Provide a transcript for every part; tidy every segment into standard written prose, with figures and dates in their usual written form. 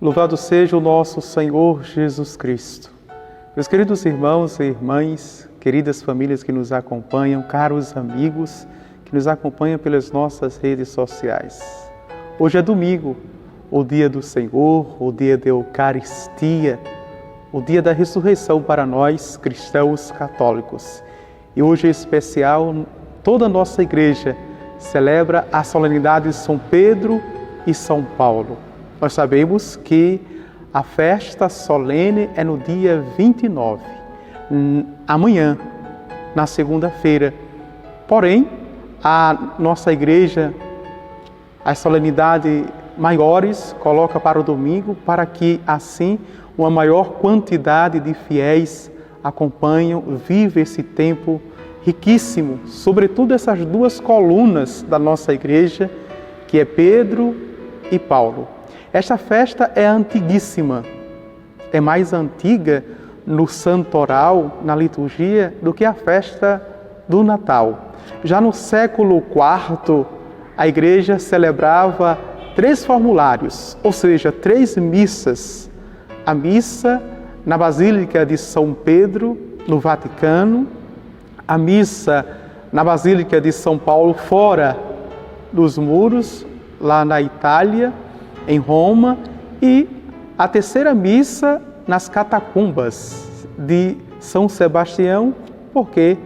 Louvado seja o nosso Senhor Jesus Cristo. Meus queridos irmãos e irmãs, queridas famílias que nos acompanham, caros amigos que nos acompanham pelas nossas redes sociais. Hoje é domingo, o dia do Senhor, o dia da Eucaristia, o dia da ressurreição para nós cristãos católicos. E hoje em especial, toda a nossa igreja celebra a solenidade de São Pedro e São Paulo. Nós sabemos que a festa solene é no dia 29, amanhã, na segunda-feira. Porém, a nossa igreja, as solenidades maiores, coloca para o domingo, para que assim uma maior quantidade de fiéis acompanham, vive esse tempo riquíssimo, sobretudo essas duas colunas da nossa igreja, que é Pedro e Paulo. Esta festa é antiguíssima, é mais antiga no santoral, na liturgia, do que a festa do Natal. Já no século IV, a igreja celebrava 3 formulários, ou seja, 3 missas. A missa na Basílica de São Pedro, no Vaticano, a missa na Basílica de São Paulo, fora dos muros, lá na Itália, em Roma, e a terceira missa nas catacumbas de São Sebastião, porque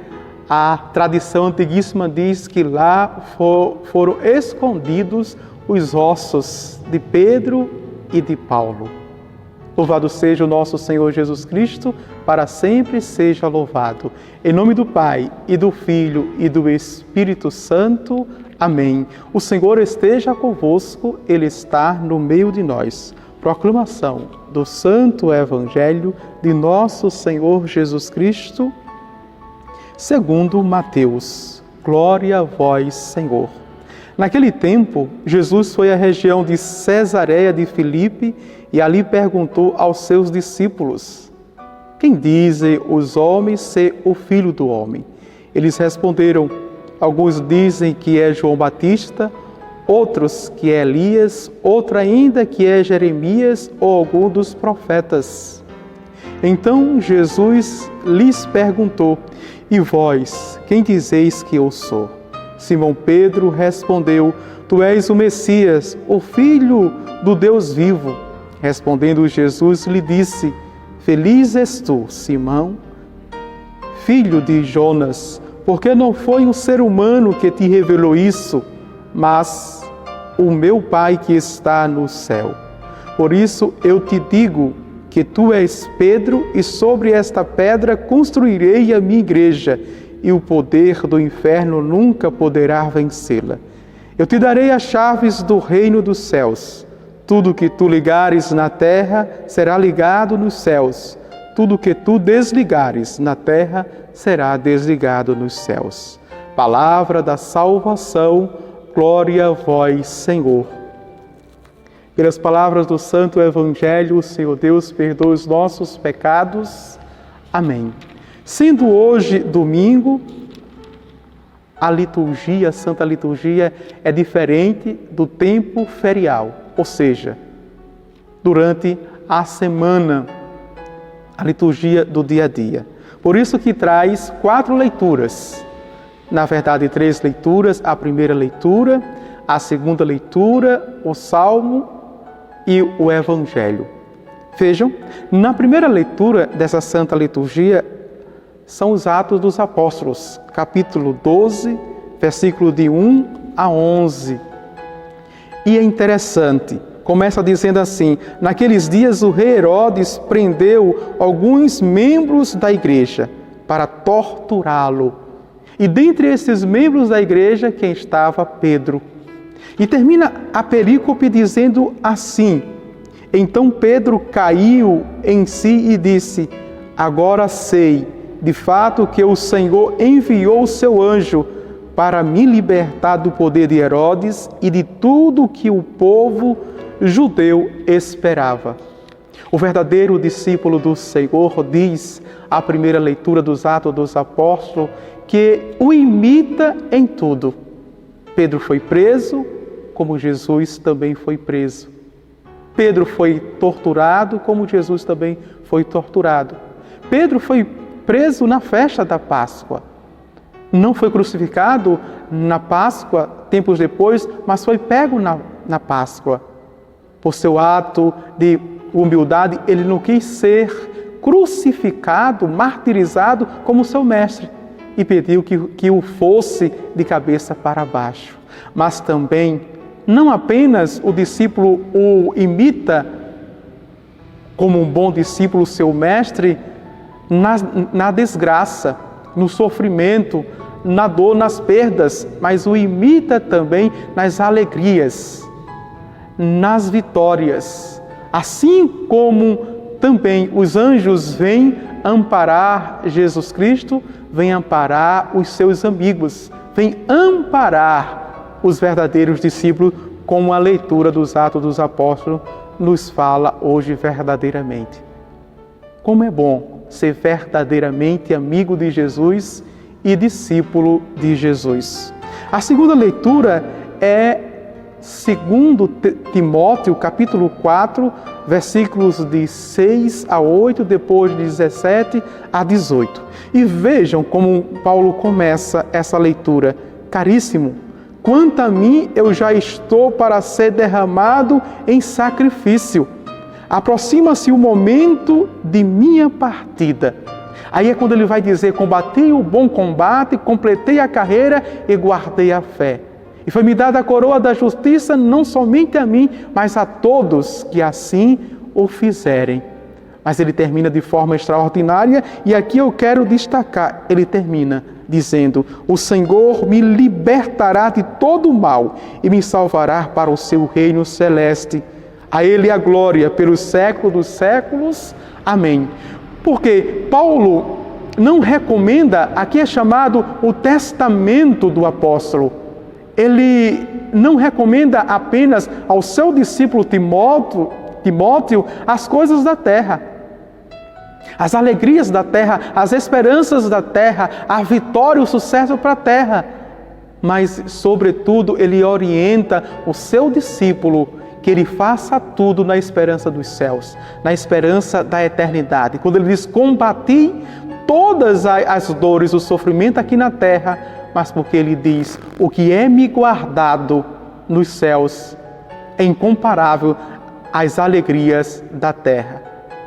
a tradição antiguíssima diz que lá foram escondidos os ossos de Pedro e de Paulo. Louvado seja o nosso Senhor Jesus Cristo, para sempre seja louvado. Em nome do Pai, e do Filho, e do Espírito Santo. Amém. O Senhor esteja convosco, Ele está no meio de nós. Proclamação do Santo Evangelho de nosso Senhor Jesus Cristo, segundo Mateus. Glória a vós, Senhor. Naquele tempo, Jesus foi à região de Cesareia de Filipe e ali perguntou aos seus discípulos: quem dizem os homens ser o Filho do Homem? Eles responderam: alguns dizem que é João Batista, outros que é Elias, outro ainda que é Jeremias ou algum dos profetas. Então Jesus lhes perguntou: e vós, quem dizeis que eu sou? Simão Pedro respondeu: tu és o Messias, o Filho do Deus vivo. Respondendo Jesus, lhe disse: feliz és tu, Simão, filho de Jonas, porque não foi um ser humano que te revelou isso, mas o meu Pai que está no céu. Por isso eu te digo que tu és Pedro, e sobre esta pedra construirei a minha igreja, e o poder do inferno nunca poderá vencê-la. Eu te darei as chaves do reino dos céus. Tudo que tu ligares na terra será ligado nos céus. Tudo que tu desligares na terra será desligado nos céus. Palavra da salvação, glória a vós, Senhor. Pelas palavras do Santo Evangelho, o Senhor Deus perdoa os nossos pecados. Amém. Sendo hoje domingo, a liturgia, a Santa Liturgia, é diferente do tempo ferial, ou seja, durante a semana, a liturgia do dia a dia. Por isso que traz 4 leituras, na verdade 3 leituras: a primeira leitura, a segunda leitura, o Salmo e o Evangelho. Vejam, na primeira leitura dessa Santa Liturgia, são os Atos dos Apóstolos, capítulo 12, versículo de 1 a 11. E é interessante, começa dizendo assim: naqueles dias o rei Herodes prendeu alguns membros da igreja para torturá-lo. E dentre esses membros da igreja, quem estava? Pedro. E termina a perícope dizendo assim: então Pedro caiu em si e disse: agora sei, de fato, que o Senhor enviou o seu anjo para me libertar do poder de Herodes e de tudo que o povo judeu esperava. O verdadeiro discípulo do Senhor diz, a primeira leitura dos Atos dos Apóstolos, que o imita em tudo. Pedro foi preso, como Jesus também foi preso. Pedro foi torturado, como Jesus também foi torturado. Pedro foi preso na festa da Páscoa. Não foi crucificado na Páscoa, tempos depois, mas foi pego na Páscoa. Por seu ato de humildade, ele não quis ser crucificado, martirizado como seu mestre e pediu que o fosse de cabeça para baixo. Mas também, não apenas o discípulo o imita como um bom discípulo seu mestre na desgraça, no sofrimento, na dor, nas perdas, mas o imita também nas alegrias, nas vitórias. Assim como também os anjos vêm amparar Jesus Cristo, vêm amparar os seus amigos, vêm amparar os verdadeiros discípulos, como a leitura dos Atos dos Apóstolos nos fala hoje verdadeiramente. Como é bom ser verdadeiramente amigo de Jesus e discípulo de Jesus. A segunda leitura é 2 Timóteo, capítulo 4, versículos de 6 a 8, depois de 17 a 18. E vejam como Paulo começa essa leitura. Caríssimo, quanto a mim, eu já estou para ser derramado em sacrifício. Aproxima-se o momento de minha partida. Aí é quando ele vai dizer, combati o bom combate, completei a carreira e guardei a fé. E foi-me dada a coroa da justiça, não somente a mim, mas a todos que assim o fizerem. Mas ele termina de forma extraordinária, e aqui eu quero destacar, ele termina dizendo, o Senhor me libertará de todo o mal e me salvará para o seu reino celeste. A Ele a glória pelos séculos dos séculos. Amém. Porque Paulo não recomenda, aqui é chamado o testamento do apóstolo. Ele não recomenda apenas ao seu discípulo Timóteo as coisas da terra, as alegrias da terra, as esperanças da terra, a vitória, o sucesso para a terra. Mas, sobretudo, ele orienta o seu discípulo que ele faça tudo na esperança dos céus, na esperança da eternidade. Quando ele diz, combati todas as dores, o sofrimento aqui na terra, mas porque ele diz, o que é me guardado nos céus é incomparável às alegrias da terra.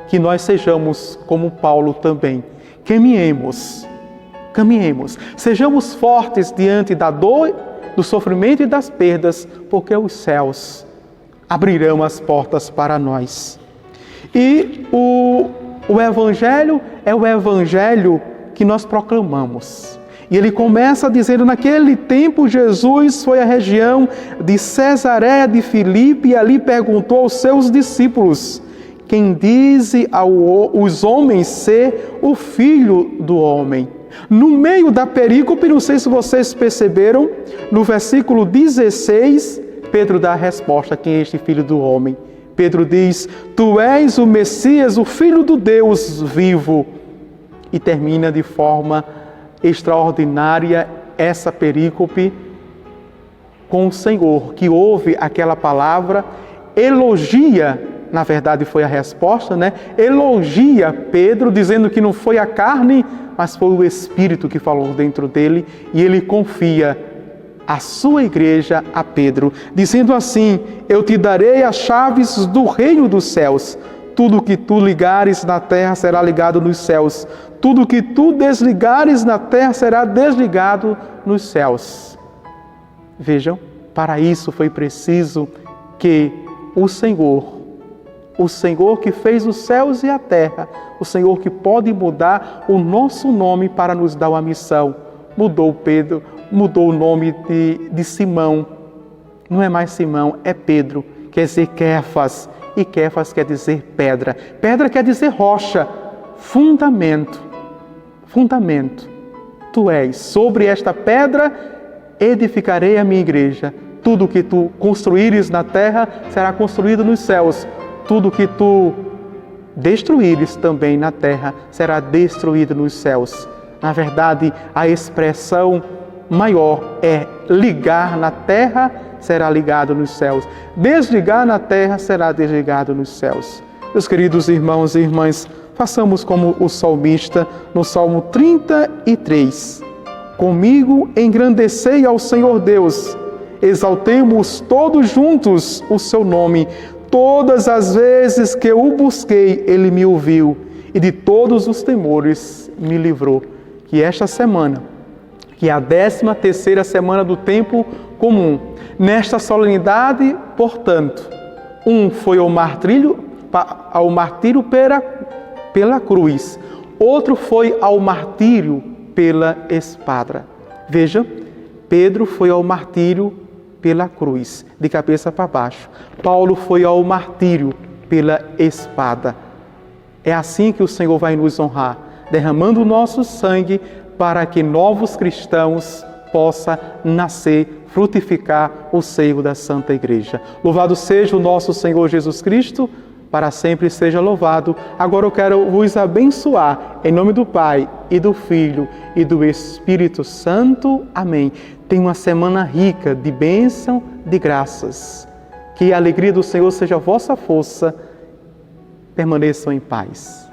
Que nós sejamos como Paulo também, caminhemos, sejamos fortes diante da dor, do sofrimento e das perdas, porque os céus abrirão as portas para nós. E o Evangelho é o Evangelho que nós proclamamos. E ele começa dizendo, naquele tempo Jesus foi à região de Cesareia de Filipe e ali perguntou aos seus discípulos, quem dize os homens ser o Filho do Homem? No meio da perícope, não sei se vocês perceberam, no versículo 16, Pedro dá a resposta, quem é este Filho do Homem? Pedro diz, tu és o Messias, o Filho do Deus vivo. E termina de forma extraordinária essa perícope com o Senhor, que ouve aquela palavra, elogia, na verdade foi a resposta, elogia Pedro, dizendo que não foi a carne, mas foi o Espírito que falou dentro dele, e ele confia a sua igreja a Pedro, dizendo assim, eu te darei as chaves do reino dos céus, tudo que tu ligares na terra será ligado nos céus, tudo que tu desligares na terra será desligado nos céus. Vejam, para isso foi preciso que o Senhor que fez os céus e a terra, o Senhor que pode mudar o nosso nome para nos dar uma missão, mudou o nome de Simão. Não é mais Simão, é Pedro, quer dizer Kéfas, e Kéfas quer dizer pedra. Pedra quer dizer rocha, fundamento. Tu és, sobre esta pedra edificarei a minha igreja. Tudo que tu construíres na terra será construído nos céus. Tudo que tu destruíres também na terra será destruído nos céus. Na verdade, a expressão maior é ligar na terra será ligado nos céus. Desligar na terra será desligado nos céus. Meus queridos irmãos e irmãs, façamos como o salmista no Salmo 33. Comigo engrandecei ao Senhor Deus, exaltemos todos juntos o seu nome. Todas as vezes que eu o busquei, ele me ouviu e de todos os temores me livrou. Que esta semana, que é a 13ª semana do tempo comum, nesta solenidade, portanto, foi ao martírio pela cruz, outro foi ao martírio pela espada. Veja, Pedro foi ao martírio pela cruz, de cabeça para baixo. Paulo foi ao martírio pela espada. É assim que o Senhor vai nos honrar, derramando o nosso sangue para que novos cristãos possam nascer, frutificar o seio da Santa Igreja. Louvado seja o nosso Senhor Jesus Cristo, para sempre seja louvado. Agora eu quero vos abençoar, em nome do Pai, e do Filho, e do Espírito Santo. Amém. Tenha uma semana rica de bênção, de graças. Que a alegria do Senhor seja a vossa força. Permaneçam em paz.